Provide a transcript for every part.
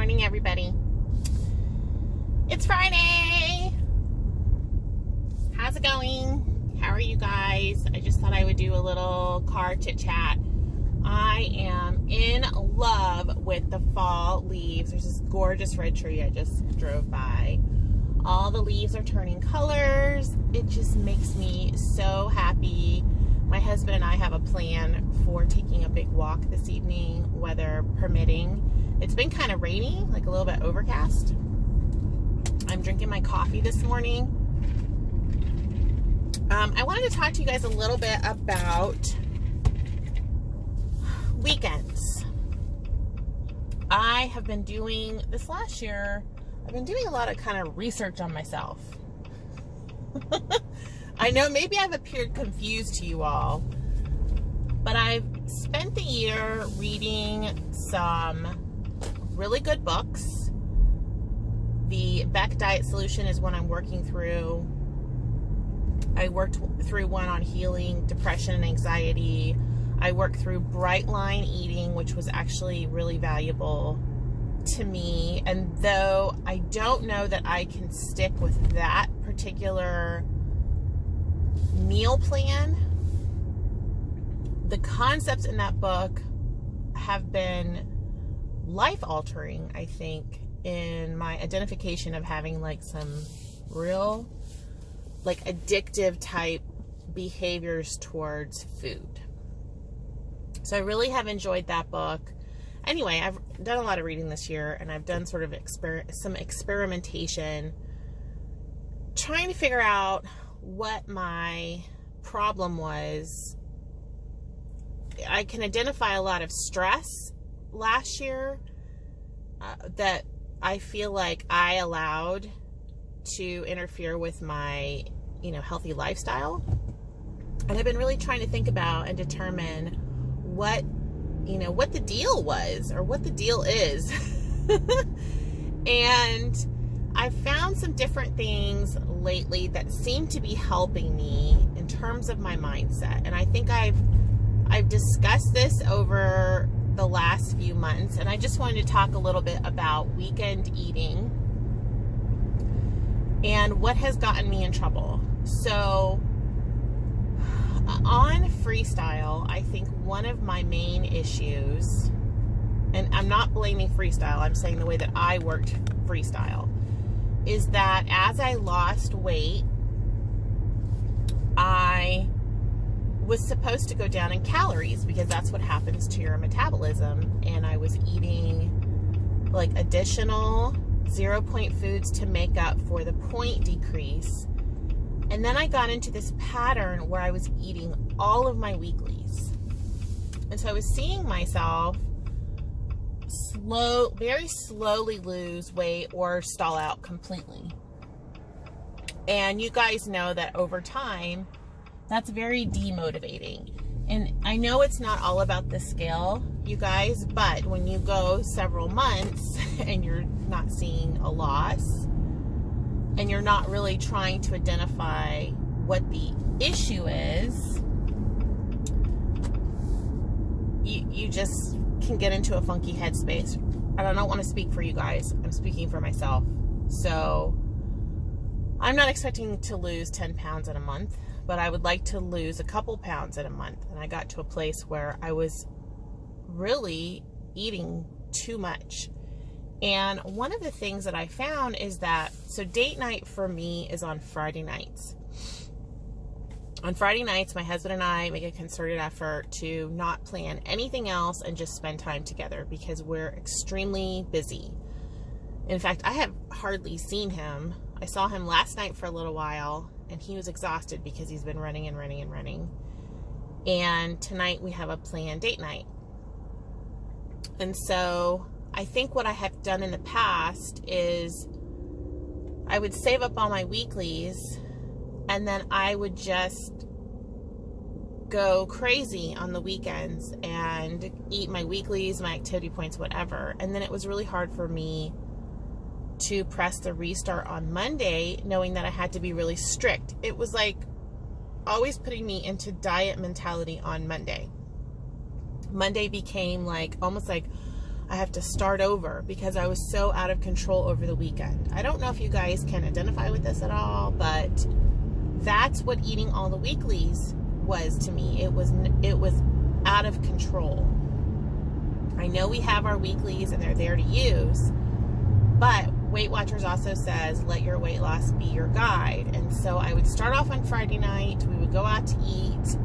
morning, everybody. It's Friday. How's it going? How are you guys? I just thought I would do a little car chit chat. I am in love with the fall leaves. There's this gorgeous red tree I just drove by. All the leaves are turning colors. It just makes me so happy. My husband and I have a plan for taking a big walk this evening, weather permitting. It's been kind of rainy, like a little bit overcast. I'm drinking my coffee this morning. I wanted to talk to you guys a little bit about weekends. I have been doing, this last year, I've been doing a lot of kind of research on myself. I know maybe I've appeared confused to you all, but I've spent the year reading some really good books. The Beck Diet Solution is one I'm working through. I worked through one on healing depression and anxiety. I worked through Bright Line Eating, which was actually really valuable to me. And though I don't know that I can stick with that particular meal plan, the concepts in that book have been life-altering, I think, in my identification of having like some real like addictive type behaviors towards food. So I really have enjoyed that book. Anyway, I've done a lot of reading this year, and I've done sort of some experimentation trying to figure out what my problem was. I can identify a lot of stress last year that I feel like I allowed to interfere with my, healthy lifestyle. And I've been really trying to think about and determine what the deal was, or what the deal is. And I've found some different things lately that seem to be helping me in terms of my mindset. And I think I've discussed this over the last few months, and I just wanted to talk a little bit about weekend eating and what has gotten me in trouble. So on freestyle, I think one of my main issues, and I'm not blaming freestyle, I'm saying the way that I worked freestyle, is that as I lost weight, I was supposed to go down in calories because that's what happens to your metabolism. And I was eating like additional 0-point foods to make up for the point decrease. And then I got into this pattern where I was eating all of my weeklies. And so I was seeing myself very slowly lose weight or stall out completely. And you guys know that over time, that's very demotivating. And I know it's not all about the scale, you guys, but when you go several months and you're not seeing a loss, and you're not really trying to identify what the issue is, you just can get into a funky headspace. And I don't want to speak for you guys. I'm speaking for myself. So I'm not expecting to lose 10 pounds in a month, but I would like to lose a couple pounds in a month. And I got to a place where I was really eating too much. And one of the things that I found is that, so date night for me is on Friday nights. On Friday nights, my husband and I make a concerted effort to not plan anything else and just spend time together because we're extremely busy. In fact, I have hardly seen him. I saw him last night for a little while, and he was exhausted because he's been running and running and running. And tonight we have a planned date night. And so I think what I have done in the past is I would save up all my weeklies, and then I would just go crazy on the weekends and eat my weeklies, my activity points, whatever. And then it was really hard for me to press the restart on Monday, knowing that I had to be really strict. It was like always putting me into diet mentality on Monday. Monday became like almost like, I have to start over because I was so out of control over the weekend. I don't know if you guys can identify with this at all, but that's what eating all the weeklies was to me. It was out of control. I know we have our weeklies and they're there to use, but Weight Watchers also says, let your weight loss be your guide. And so I would start off on Friday night. We would go out to eat.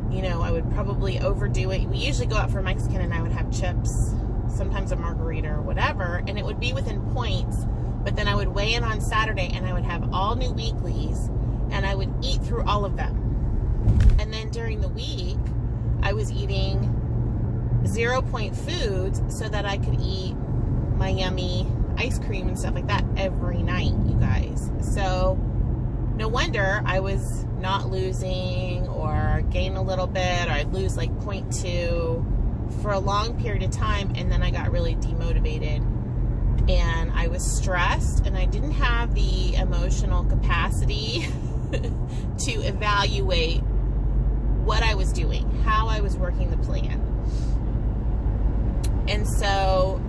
You know, I would probably overdo it. We usually go out for Mexican and I would have chips, sometimes a margarita or whatever, and it would be within points. But then I would weigh in on Saturday and I would have all new weeklies and I would eat through all of them. And then during the week, I was eating 0-point foods so that I could eat my yummy ice cream and stuff like that every night, you guys. So no wonder I was not losing or gain a little bit, or I'd lose like 0.2 for a long period of time, and then I got really demotivated and I was stressed and I didn't have the emotional capacity to evaluate what I was doing, how I was working the plan. And so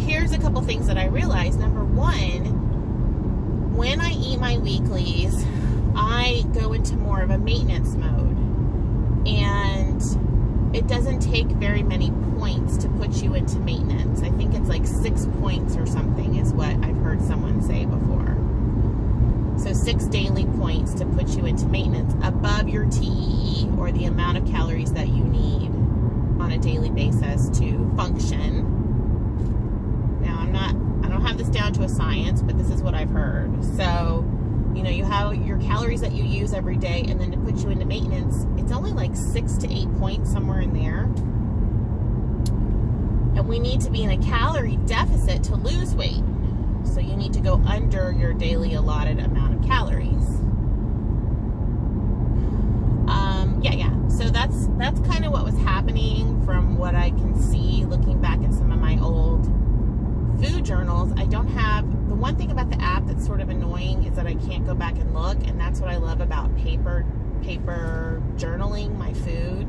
here's a couple things that I realized. Number one, when I eat my weeklies, I go into more of a maintenance mode, and it doesn't take very many points to put you into maintenance. I think it's like 6 points or something is what I've heard someone say before. So 6 daily points to put you into maintenance above your TEE, or the amount of calories that you need on a daily basis to function. Now, I don't have this down to a science, but this is what I've heard. So, you know, you have your calories that you use every day, and then to put you into maintenance, it's only like 6 to 8 points, somewhere in there. And we need to be in a calorie deficit to lose weight. So you need to go under your daily allotted amount of calories. So that's kind of what was happening from what I can see looking back at some of my old food journals. I don't have, the one thing about the app that's sort of annoying is that I can't go back and look, and that's what I love about paper journaling my food,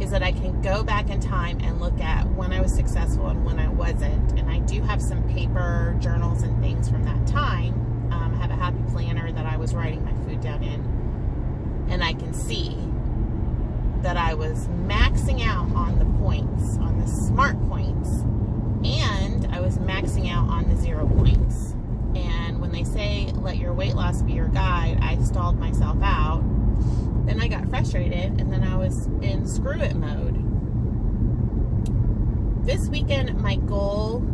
is that I can go back in time and look at when I was successful and when I wasn't. And I do have some paper journals and things from that time. I have a happy planner that I was writing my food down in, and I can see that I was maxing out on the points, on the smart points, and I was maxing out on the 0 points. And when they say, let your weight loss be your guide, I stalled myself out. Then I got frustrated, and then I was in screw it mode. This weekend, my goal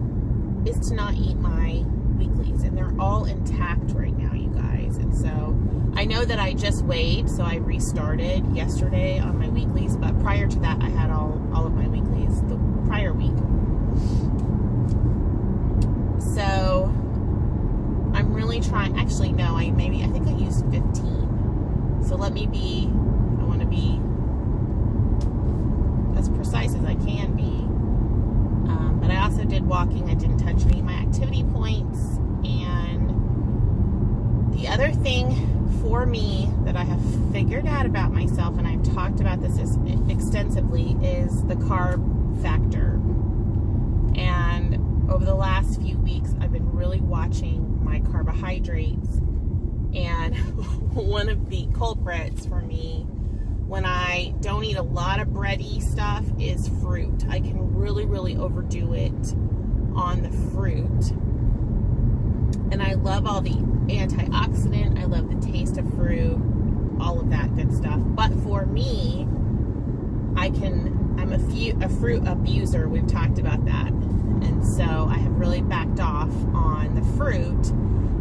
is to not eat my weeklies, and they're all intact right now, you guys. And so I know that I just weighed, so I restarted yesterday on my weeklies, but prior to that, I had all of my weeklies the prior week. So I'm really trying, actually no, I think I used 15. So let me be, I want to be as precise as I can be. But I also did walking. I didn't touch any of my activity points. And the other thing for me that I have figured out about myself, and I've talked about this extensively, is the carb factor. And over the last few weeks, I've been really watching my carbohydrates. And one of the culprits for me when I don't eat a lot of bready stuff is fruit. I can really overdo it on the fruit. And I love all the antioxidant. I love the taste of fruit, all of that good stuff. But for me, I'm a fruit abuser. We've talked about that. And so I have really backed off on the fruit.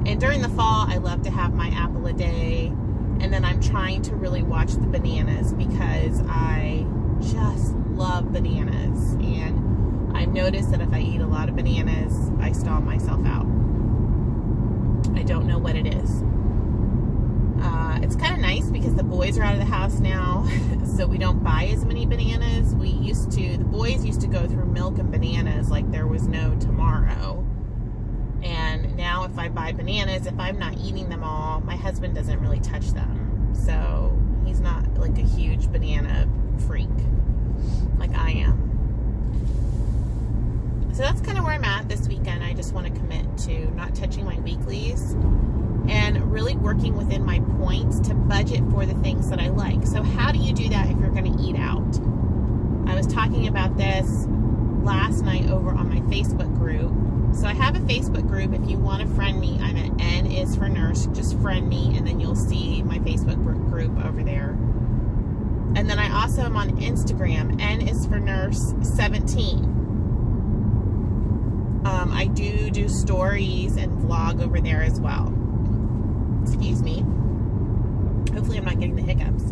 And during the fall, I love to have my apple a day. And then I'm trying to really watch the bananas because I just love bananas. And I've noticed that if I eat a lot of bananas, I stall myself out. I don't know what it is. It's kind of nice because the boys are out of the house now, so we don't buy as many bananas. The boys used to go through milk and bananas like there was no tomorrow. And now if I buy bananas, if I'm not eating them all, my husband doesn't really touch them. So he's not like a huge banana freak like I am. So that's kind of where I'm at this weekend. I just want to commit to not touching my weeklies and really working within my points to budget for the things that I like. So how do you do that if you're going to eat out? I was talking about this last night over on my Facebook group. So I have a Facebook group. If you want to friend me, I'm at N is for nurse. Just friend me, and then you'll see my Facebook group over there. And then I also am on Instagram. N is for nurse 17. I do stories and vlog over there as well. Excuse me. Hopefully I'm not getting the hiccups.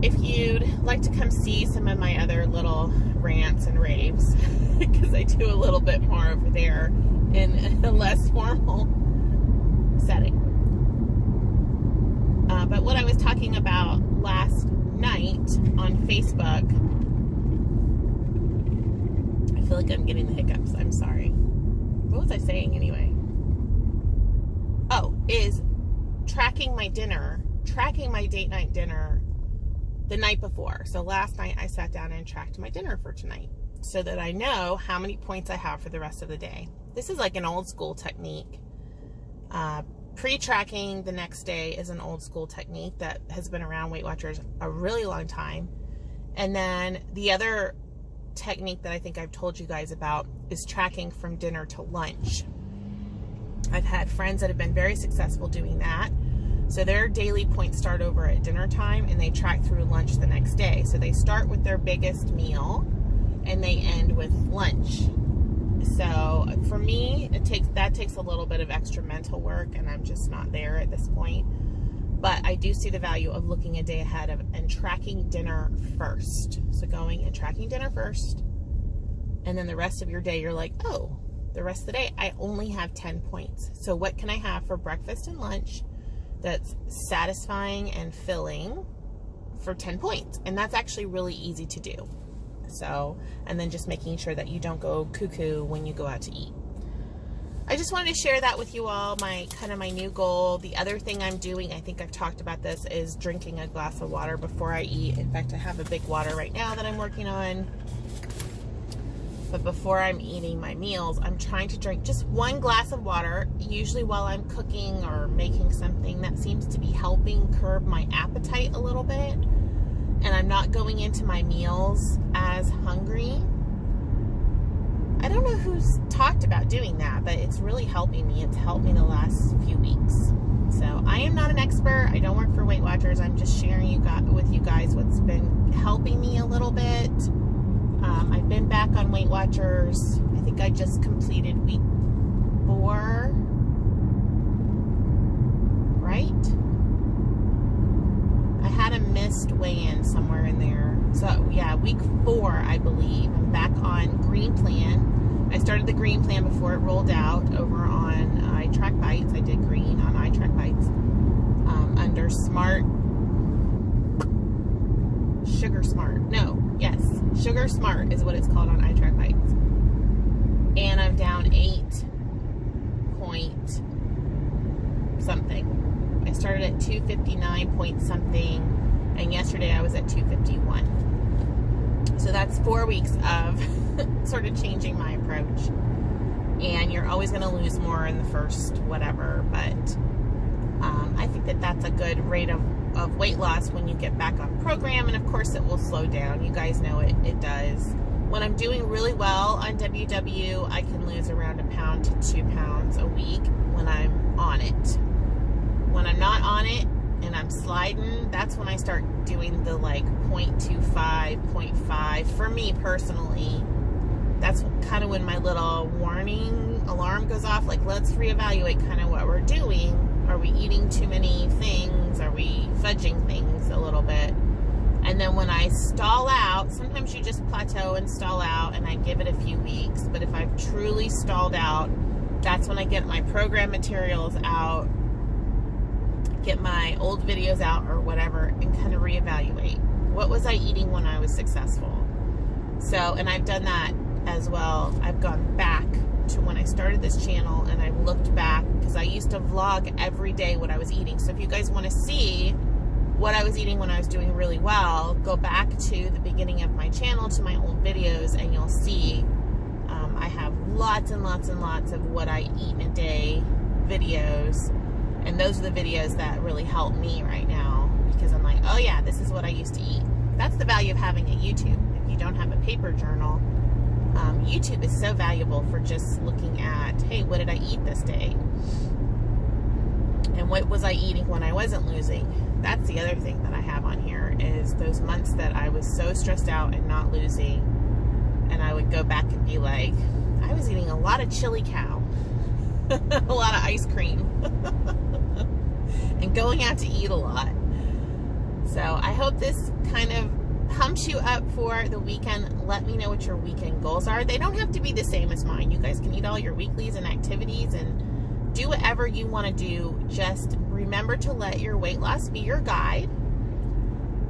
If you'd like to come see some of my other little rants and raves, because I do a little bit more over there in a less formal setting. But what I was talking about last night on Facebook, I feel like I'm getting the hiccups. I'm sorry. What was I saying anyway? Oh, is tracking my date night dinner the night before. So last night I sat down and tracked my dinner for tonight so that I know how many points I have for the rest of the day. This is like an old school technique. Pre-tracking the next day is an old school technique that has been around Weight Watchers a really long time. And then the other technique that I think I've told you guys about is tracking from dinner to lunch. I've had friends that have been very successful doing that. So their daily points start over at dinner time and they track through lunch the next day. So they start with their biggest meal and they end with lunch. So for me, that takes a little bit of extra mental work, and I'm just not there at this point. But I do see the value of looking a day ahead and tracking dinner first. So going and tracking dinner first, and then the rest of your day, you're like, oh, the rest of the day, I only have 10 points. So what can I have for breakfast and lunch that's satisfying and filling for 10 points? And that's actually really easy to do. So, and then just making sure that you don't go cuckoo when you go out to eat. I just wanted to share that with you all, my new goal. The other thing I'm doing, I think I've talked about this, is drinking a glass of water before I eat. In fact, I have a big water right now that I'm working on. But before I'm eating my meals, I'm trying to drink just one glass of water, usually while I'm cooking or making something. That seems to be helping curb my appetite a little bit. And I'm not going into my meals as hungry. I don't know who's talked about doing that, but it's really helping me. It's helped me the last few weeks. So I am not an expert. I don't work for Weight Watchers. I'm just sharing with you guys what's been helping me a little bit. I've been back on Weight Watchers. I think I just completed week 4, right? I had a missed weigh-in somewhere in there. So yeah, week 4, I believe. I'm back on Green Plan. I started the Green Plan before it rolled out over on iTrack Bites. I did green on iTrack Bites under Smart. Sugar Smart. No, yes. Sugar Smart is what it's called on iTrack Bites. And I'm down 8 point something. I started at 259 point something, and yesterday I was at 251. So that's 4 weeks of sort of changing my approach. And you're always going to lose more in the first whatever, but I think that that's a good rate of weight loss when you get back on program, and of course it will slow down. You guys know it does. When I'm doing really well on WW, I can lose around 1 pound to 2 pounds a week when I'm on it. When I'm not on it and I'm sliding, that's when I start doing the like 0.25, 0.5. For me personally, that's kind of when my little warning alarm goes off, like let's reevaluate kind of what we're doing. Are we eating too many things? Are we fudging things a little bit? And then when I stall out, sometimes you just plateau and stall out, and I give it a few weeks. But if I've truly stalled out, that's when I get my program materials out, get my old videos out or whatever, and kind of reevaluate. What was I eating when I was successful? So, and I've done that as well. I've gone back to when I started this channel, and I looked back, because I used to vlog every day what I was eating. So if you guys want to see what I was eating when I was doing really well, go back to the beginning of my channel, to my old videos, and you'll see lots and lots and lots of what I eat in a day videos, and those are the videos that really help me right now, because I'm like, oh yeah, this is what I used to eat. That's the value of having a YouTube. If you don't have a paper journal, YouTube is so valuable for just looking at, hey, what did I eat this day? And what was I eating when I wasn't losing? That's the other thing that I have on here, is those months that I was so stressed out and not losing, and I would go back and be like, I was eating a lot of chili cow, a lot of ice cream, and going out to eat a lot. So I hope this kind of pumps you up for the weekend. Let me know what your weekend goals are. They don't have to be the same as mine. You guys can eat all your weeklies and activities and do whatever you want to do. Just remember to let your weight loss be your guide,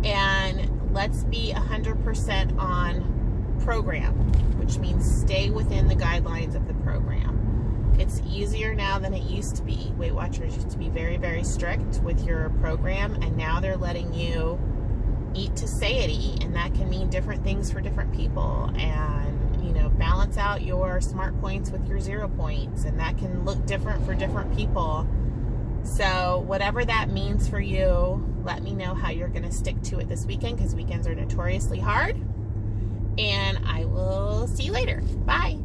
and let's be 100% on program, which means stay within the guidelines of the program. It's easier now than it used to be. Weight Watchers used to be very, very strict with your program, and now they're letting you eat to satiety, and that can mean different things for different people. And, you know, balance out your smart points with your 0 points, and that can look different for different people. So whatever that means for you, let me know how you're going to stick to it this weekend, because weekends are notoriously hard. And I will see you later. Bye.